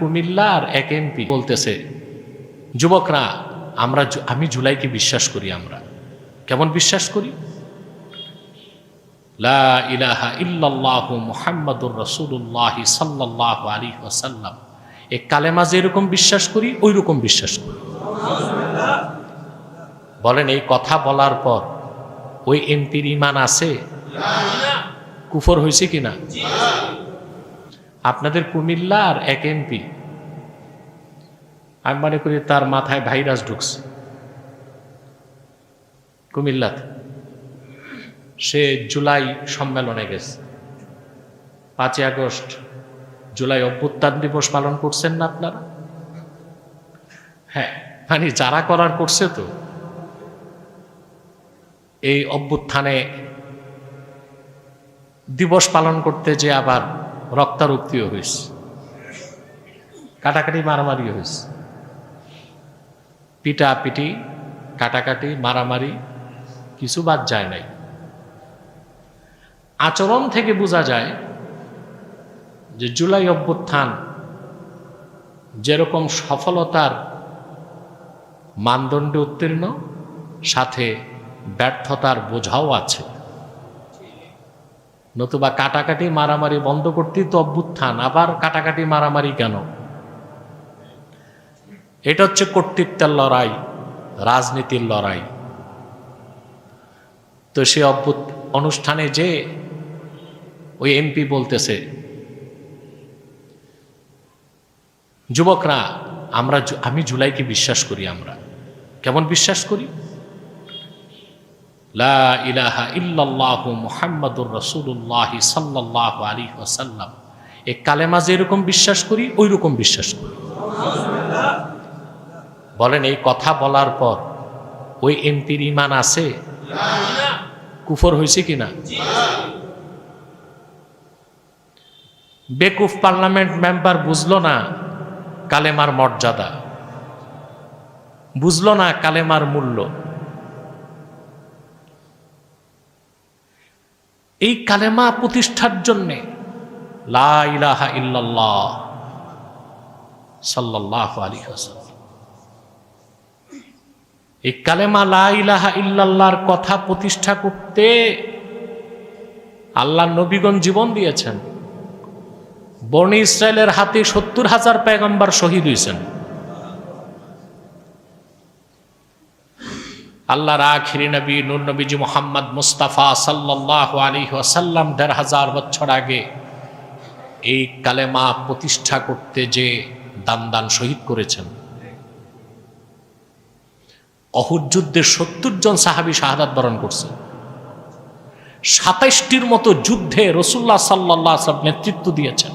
কুমিল্লার এক এমপি বলতেছে, যুবকরা আমি জুলাইকে বিশ্বাস করি। আমরা কেমন বিশ্বাস করি? লা ইলাহা ইল্লাল্লাহু মুহাম্মাদুর রাসূলুল্লাহ সাল্লাল্লাহু আলাইহি ওয়াসাল্লাম, এই কালেমা যেরকম বিশ্বাস করি ওই রকম বিশ্বাস করি। বলেন, এই কথা বলার পর ওই এমপির ঈমান আছে? কুফর হয়েছে কিনা? আপনাদের কুমিল্লার এক এমপি, আমি মনে করি তার মাথায় ভাইরাস ঢুকছে। কুমিল্লাতে সে জুলাই সম্মেলনে গেছে। 5ই আগস্ট জুলাই অভ্যুত্থান দিবস পালন করছেন না আপনারা? হ্যাঁ, মানে যারা করার করছে তো। এই অভ্যুত্থানে দিবস পালন করতে যে আবার রক্তারক্তিও হয়েছে, কাটাকাটি মারামারিও হয়েছে, পিটাপিটি কাটাকাটি মারামারি কিছু বাদ যায় নাই। আচরণ থেকে বোঝা যায় যে জুলাই অভ্যুত্থান যেরকম সফলতার মানদণ্ডে উত্তীর্ণ, সাথে ব্যর্থতার বোঝাও আছে। নতুবা কাটাকাটি মারামারি বন্ধ করতেই তো অভ্যুত্থান, আবার কাটাকাটি মারামারি কেন? এটা হচ্ছে কর্তৃত্বের লড়াই, রাজনীতির লড়াই। তো সে অনুষ্ঠানে যে ওই এমপি বলতেছে, যুবকরা আমি জুলাইকে বিশ্বাস করি। আমরা কেমন বিশ্বাস করি? লা ইলাহা ইল্লাল্লাহু মুহাম্মাদুর রাসূলুল্লাহ সাল্লাল্লাহু আলাইহি ওয়াসাল্লাম, এই কালেমা যেরকম বিশ্বাস করি ওই রকম বিশ্বাস করি। বলেন, এই কথা বলার পর ওই এমপির ঈমান আছে? কুফর হয়েছে কিনা? বেকুফ পার্লামেন্ট মেম্বার বুঝলো না কালেমার মর্যাদা, বুঝলো না কালেমার মূল্য। এই কালেমা প্রতিষ্ঠার জন্যে লা ইলাহা ইল্লাল্লাহ সাল্লাল্লাহু আলাইহি ওয়াসাল্লাম, এই কালেমা লা ইলাহা ইল্লাল্লাহর কথা প্রতিষ্ঠা করতে আল্লাহর নবীগণ জীবন দিয়েছেন। বনি ইসরায়েলের হাতে 70,000 পয়গম্বর শহীদ হয়েছেন। আল্লাহর আখিরি নবী নূর নবীজি মুহাম্মদ মুস্তাফা সাল্লাল্লাহু আলাইহি ওয়াসাল্লাম 1,500 বছর আগে এই কালেমা প্রতিষ্ঠা করতে যে দান শহীদ করেছেন। অহুদ যুদ্ধে 70 জন সাহাবী শাহাদাত বরণ করছে। 27টির মতো যুদ্ধে রাসূলুল্লাহ সাল্লাল্লাহু আলাইহি ওয়াসাল্লাম নেতৃত্ব দিয়েছেন।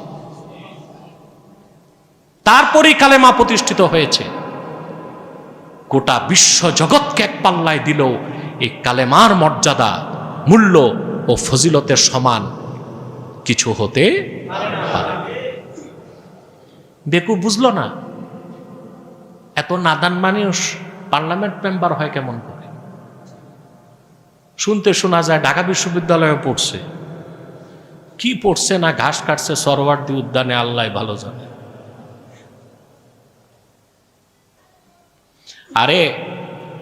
তারপরেই কালেমা প্রতিষ্ঠিত হয়েছে। গোটা বিশ্ব জগৎকে এক পাল্লায় দিল এই কালেমার মর্যাদা, মূল্য ও ফজিলতের সমান কিছু হতে পারে। বেকুব বুঝলো না। এত নাদান মানুষ পার্লামেন্ট মেম্বার হয় কেমন করে? শুনতে শোনা যায় ঢাকা বিশ্ববিদ্যালয়ে পড়ছে। কি পড়ছে না ঘাস কাটছে সরওয়ার্দী উদ্যানে, আল্লাহ ভালো জানে। আরে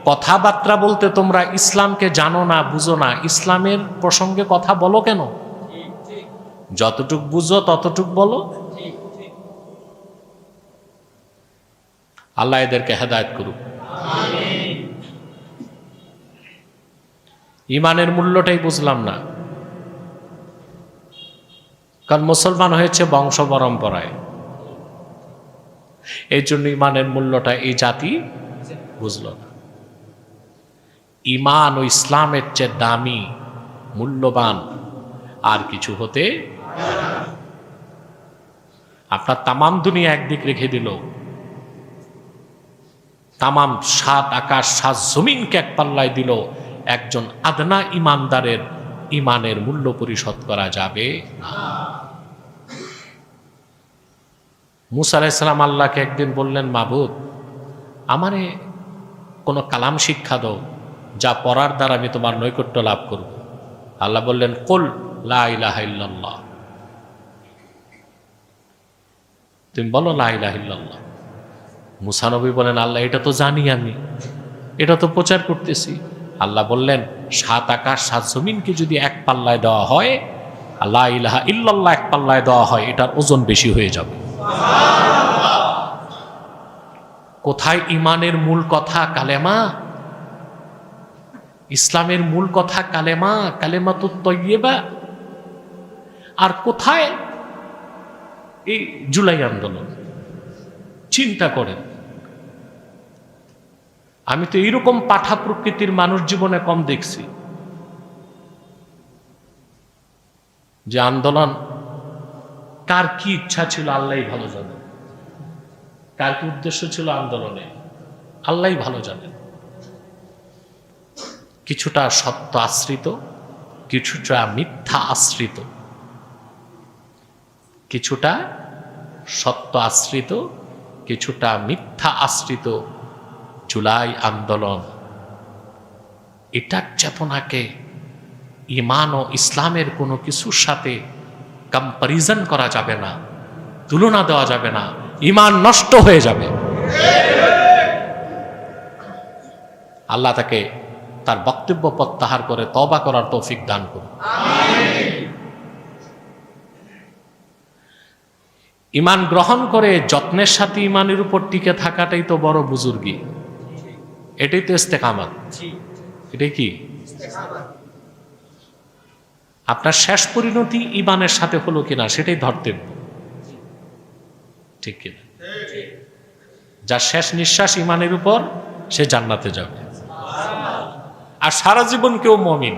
কথাবার্তা বলতে তোমরা ইসলামকে জানো না, বুঝো না, ইসলামের প্রসঙ্গে কথা বলো কেন? যতটুক বুঝো ততটুক বলো। আল্লাহ এদেরকে হেদায়েত করুক। ইমানের মূল্যটাই বুঝলাম না। কারণ মুসলমান হয়েছে বংশ পরম্পরায়, এই জন্য ইমানের মূল্যটা এই জাতি বুঝল না। ইমান ও ইসলামের চেয়ে দামি, মূল্যবান আর কিছু হতে পারে না। আপনার তামাম দুনিয়া একদিক রেখে দিল, তামাম 7 আকাশ 7 জমিনকে এক পাল্লায় দিল, একজন আদনা ইমানদারের ইমানের মূল্য পরিশোধ করা যাবে না। মুসা আলাইহিস সালাম আল্লাহকে একদিন বললেন, মাবুদ, আমারে কোনো কালাম শিক্ষা দাও, যা পড়ার দ্বারা আমি তোমার নৈকট্য লাভ করব। আল্লাহ বললেন, কুল লা ইলাহা ইল্লাল্লাহ। তুমি বলো লা ইলাহা ইল্লাল্লাহ। মুসা নবী বলেন, আল্লাহ এটা তো জানি আমি, এটা তো প্রচার করতেছি। আল্লাহ বললেন, 7 আকাশ 7 জমিনকে যদি এক পাল্লায় দেওয়া হয়, লা ইলাহা ইল্লাল্লাহ এক পাল্লায় দেওয়া হয়, এটার ওজন বেশি হয়ে যাবে। কোথায় ইমানের মূল কথা কালেমা, ইসলামের মূল কথা কালেমা, কালেমাতুত তাইয়্যিবা। আর কোথায় এই জুলাই আন্দোলন? চিন্তা করেন। আমি তো এইরকম পাঠা প্রকৃতির মানুষ জীবনে কম দেখছি, যে আন্দোলন কার কি ইচ্ছা ছিল আল্লাহই ভালো জানেন, কার কি উদ্দেশ্য ছিল আন্দোলনে আল্লাহই ভালো জানেন। কিছুটা সত্য আশ্রিত, কিছুটা মিথ্যা আশ্রিত, কিছুটা সত্য আশ্রিত, কিছুটা মিথ্যা আশ্রিত জুলাই আন্দোলন। এটার চেতনাকে ইমান ও ইসলামের কোনো কিছুর সাথে কম্পারিজন করা যাবে না, তুলনা দেওয়া যাবে না, ইমান নষ্ট হয়ে যাবে। আল্লাহ তাকে তার বক্তব্য প্রত্যাহার করে তওবা করার তৌফিক দান করুন। ইমান গ্রহণ করে যত্নের সাথে ইমানের উপর টিকে থাকাটাই তো বড় বুজুর্গি, এটাই তো ইস্তেকামাত। এটাই কি? আপনার শেষ পরিণতি ইমানের সাথে হলো কিনা সেটাই ধরতেন, ঠিক কিনা? যার শেষ নিঃশ্বাস ইমানের উপর, সে জান্নাতে যাবে। আর সারা জীবন কেউ মুমিন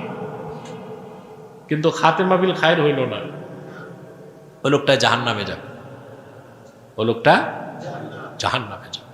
কিন্তু খাতেমা বিল খায়র হইল না, ওই লোকটা জাহান্নামে যাবে, ওই লোকটা জাহান্নামে যাবে।